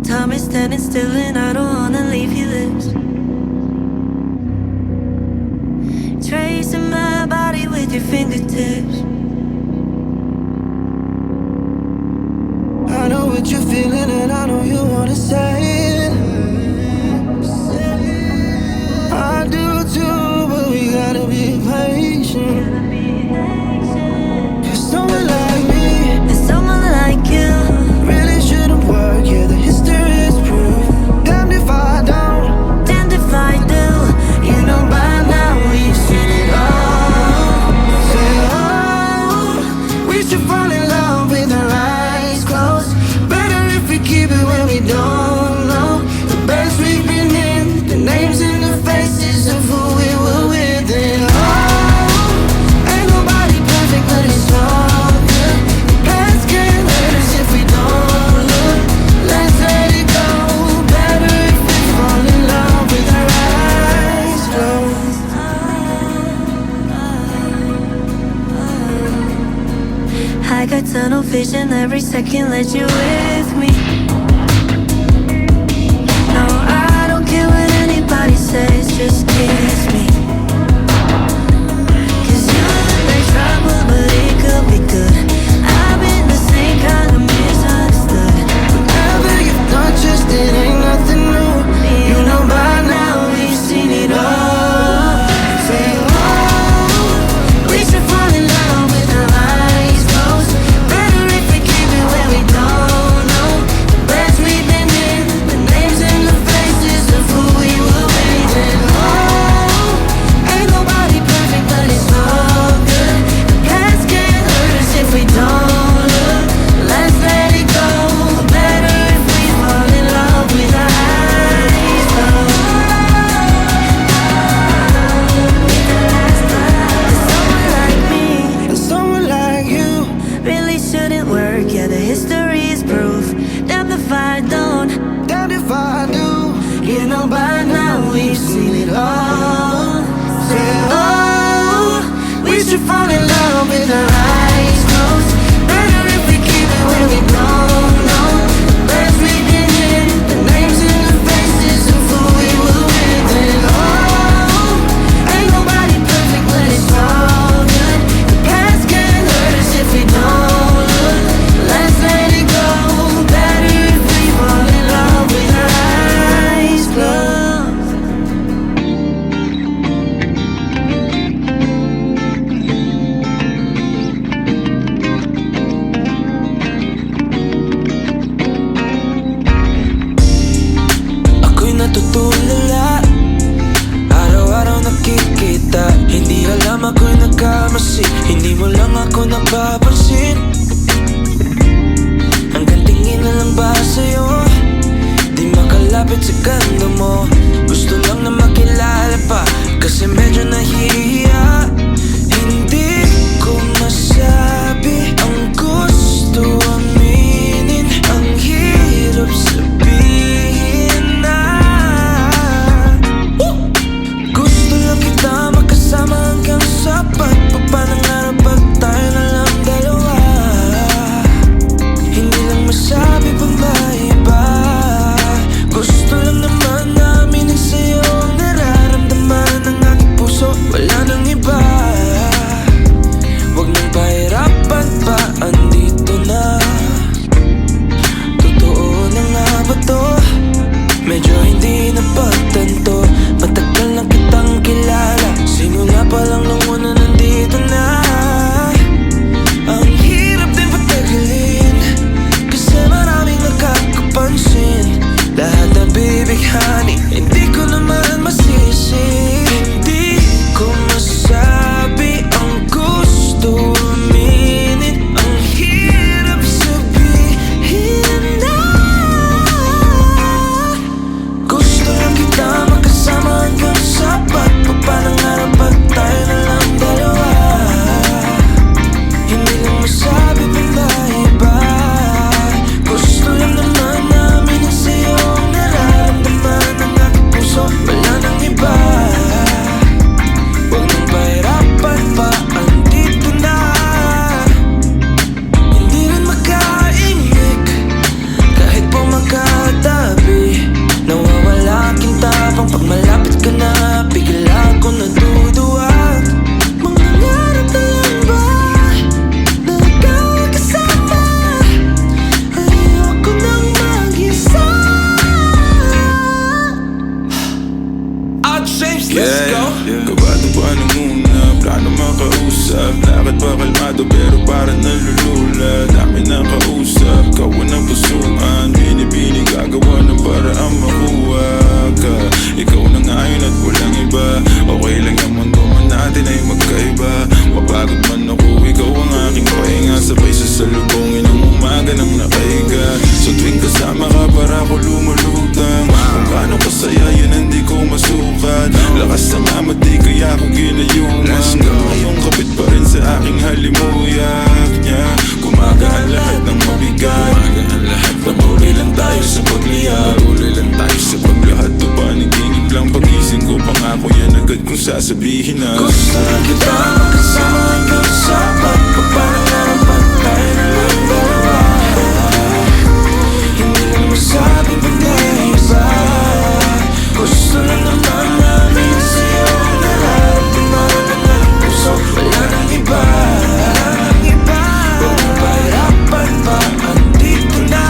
Time is standing still and I don't wanna leave your lips. Tracing my body with your fingertips. I know what you're feeling and I know you wanna say it. I do too, but we gotta be patient. Cause someone like me And someone like you really shouldn't work, yeah, the history is proof. Damned if I don't, damned if I do. you know by now we've seen it all. Say, oh, we should fall in love with our eyes closed. Better if we keep it when we don't know the best we've been in, the names and the faces of who we were with. And oh, ain't nobody perfect, but it's all good. The past can't hurt us if we don't look. Let's let it go. Better if we fall in love with our eyes closed. I got tunnel vision every second, let you with me. No, I don't care what anybody says, just kiss me. Cause you look like trouble, but it could be good. I've been the same kind of misunderstood. Whatever you've done, just it ain't nothing new. You know by now we've seen it all. Say, oh, we should fall in love with our eyes closed. Better if we keep it where we don't know the best we've been in, the names and the faces of who we were with. And oh, ain't nobody perfect, but it's all good. The past can't hurt us if we don't look. Let's let it go. Better if we fall in love with our eyes closed. Someone like me And someone like you really shouldn't work, yeah, the history is proof. Damned if I don't, damned if I do. You know by now we've seen it all. Say, oh, we should fall in love with our eyes closed. Better if we keep it where we don't know the best we've been in, the names and the faces of who we were with. And oh, ain't nobody perfect, but it's all good. The past can't hurt us if we don't look. Let's let it go. Better if we fall in love with our eyes closed. Ako'y natutulala, araw-araw nakikita. Hindi alam ako'y nagkamasi, hindi mo lang ako napapansin. Hanggang tingin na lang ba sa'yo, di makalapit sa ganda mo. Gusto lang na makilala pa, kasi medyo nahihiya. Hindi ko masabi ang gusto aminin, ang hirap sabihin na gusto lang kita makasama hanggang sa pagpapanangarap pag tayo na lang dalawa. Hindi lang masabi pag saya, yun ang di ko masukat. Lakas ng ama, di kaya ko ginayuman. Ngayong kapit pa rin sa aking halimuyak niya. Gumagaan lahat ng mabigat. Patuloy lang tayo sa pagliyab. Lahat to paniginip lang. Pagising ko pangako yan agad kung sasabihin na gusto na kita makasama hanggang sa pagpapangarap tayo na lang dalawa. Hindi lang masabi pati iba. Gusto na naman namin sa'yo ang nararamdaman ng aking puso. Wala nang iba. Huwag mong pahirapan pa, andito na.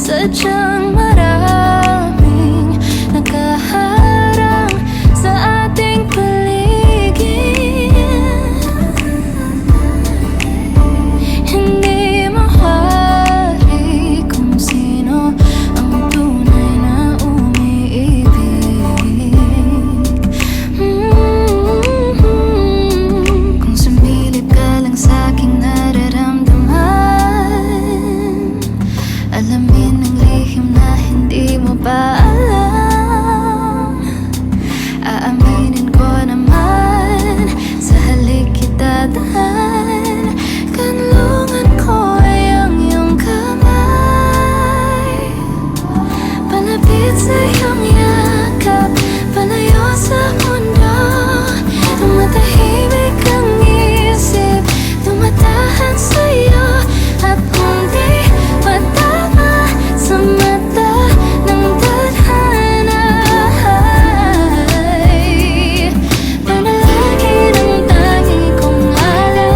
Sadyang maraming nakaharang sa ating paligid. Hindi mawari kung sino ang tunay na umiibig. Kung sumilip ka lang sa aking nararamdaman, alamin ang lihim na hindi mo pa alam. Aaminin ko naman, sa halik kita daan. Kanlungan ko ay ang iyong kamay. Palapit sa iyong yakap, palayo sa mundo. Tumatahimik ang isip, tumatahan sa'yo. At hindi matama sa mata ng tadhana. Panalangin ang tangi kong alam.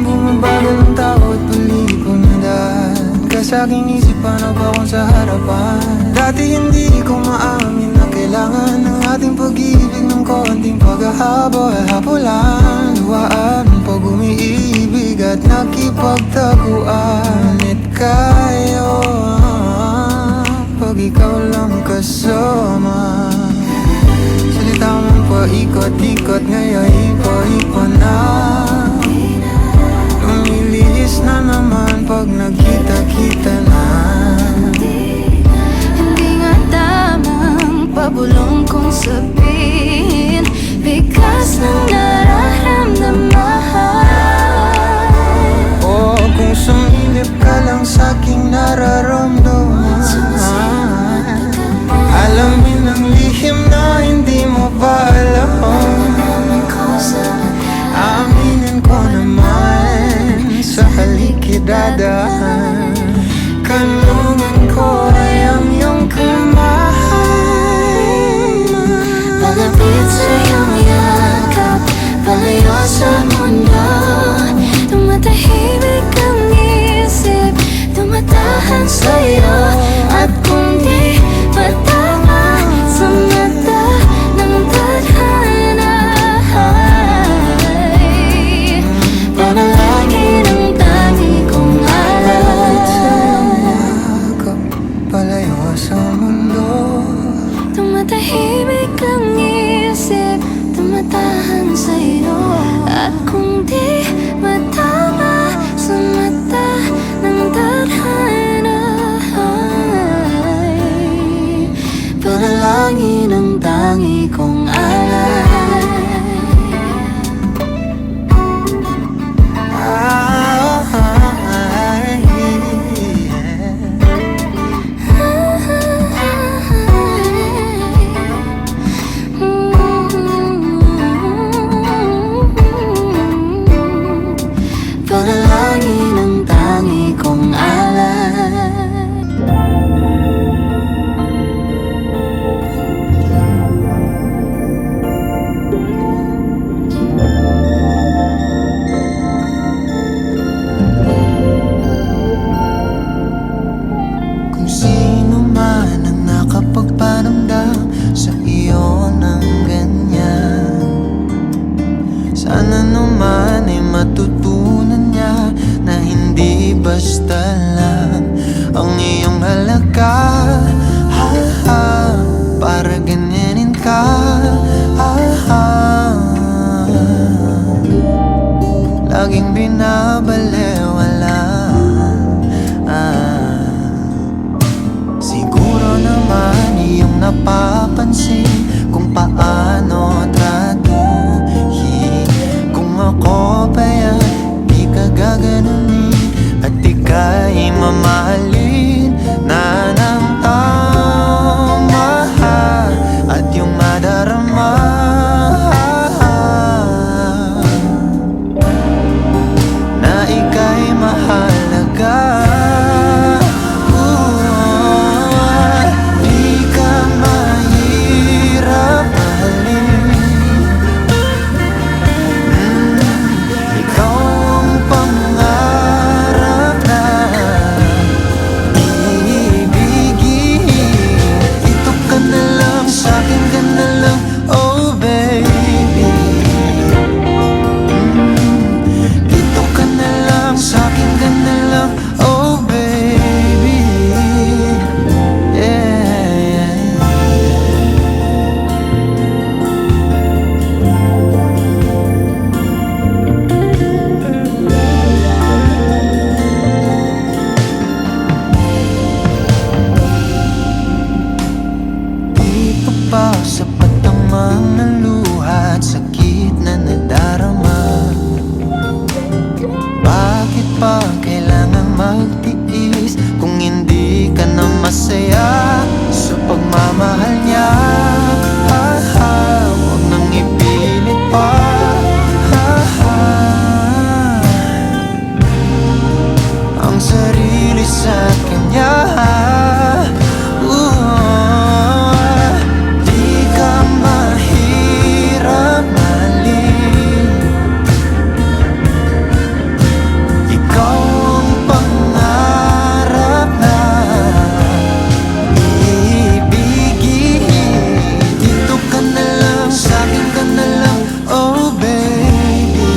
Bumabagal ang tao at puli ko na dahil ka sa aking isip, paano ba kung sa harapan? Dati hindi ko maamin na kailangan ng ating pag-ibig ng konting paghahabol. Hapulan, duwaan pag umiibig at nakipagtaguan. At kayo pag ikaw lang kasama. Salita mong paikot-ikot, ngayon ipa-ipa na. Lumilihis na naman pag nagkita-kita na. Hindi nga tamang pabulong kong sabihin, bigas ng nararamdaman. O kung sumilip ka lang sa aking nararamdaman, alamin ang lihim na hindi mo pa alam. Aminin ko naman, sa halik idadaan. Kanlungan ko ay ang iyong kamay. Palapit sa iyong yakap, Panalangin ang tangi kong alay. Panalangin ang tangi kong alay. Kung sino man ang nakapagparamdam sa iyo ng ganyan, sana naman ay matutunan niya na hindi basta lang ang iyong halaga. Para ganyanin ka, laging binabalewala. Siguro naman iyong napapansin kung paano tratuhin. Kung ako pa yan, di ka gaganunin at ika'y mamahalin na ng tama at yung madarama na ika'y mahalaga. Di ka mahirap mahalin. Ikaw ang pangarap na ibigin. Ito ka na lang, sa'kin ka na lang, oh baby. Dito ka na lang, sa'kin ka na lang, oh baby. Yeah. Di pa ba sapat ang mga luha at sakit na nadarama? Bakit pa kailangan magtiis kung hindi ka na masaya sa pagmamahal niya? Huwag nang ipilit pa. Ang sarili sa kanya. Di ka mahirap mahalin. Ikaw ang pangarap na ibigin. Dito ka na lang, sa'kin ka na lang, oh baby.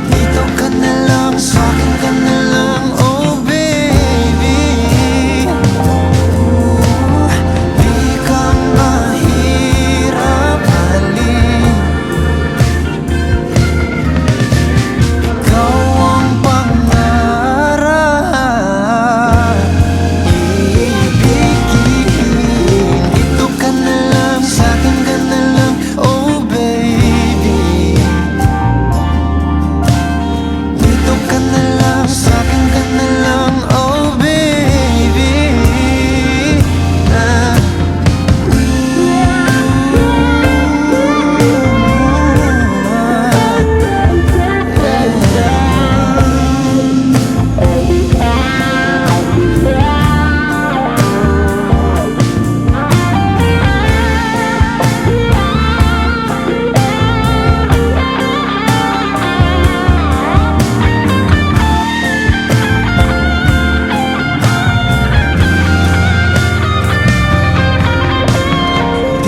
Dito ka na lang, sa'kin ka na lang, oh baby. Di ka mahirap mahalin. Ikaw ang pangarap ibigin. Dito ka na lang, sa'kin ka na lang, oh baby. Dito ka na lang, sa'kin ka na lang, oh baby.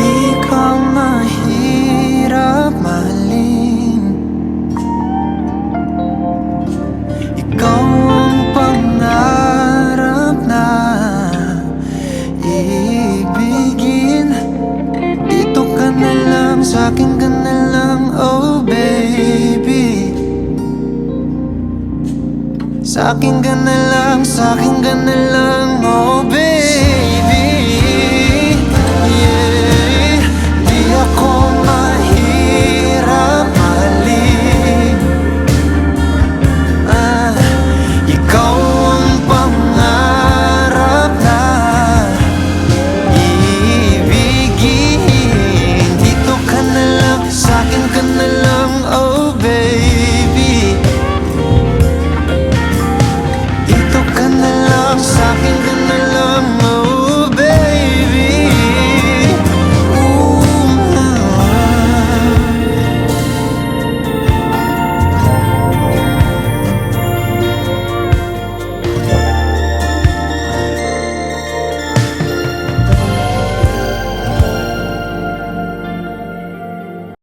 Di ka mahirap mahalin. Ikaw ang pangarap na ibigin. Dito ka na lang, sa'kin ka na lang, oh baby. Sa'kin ka na lang, sa'kin ka na lang,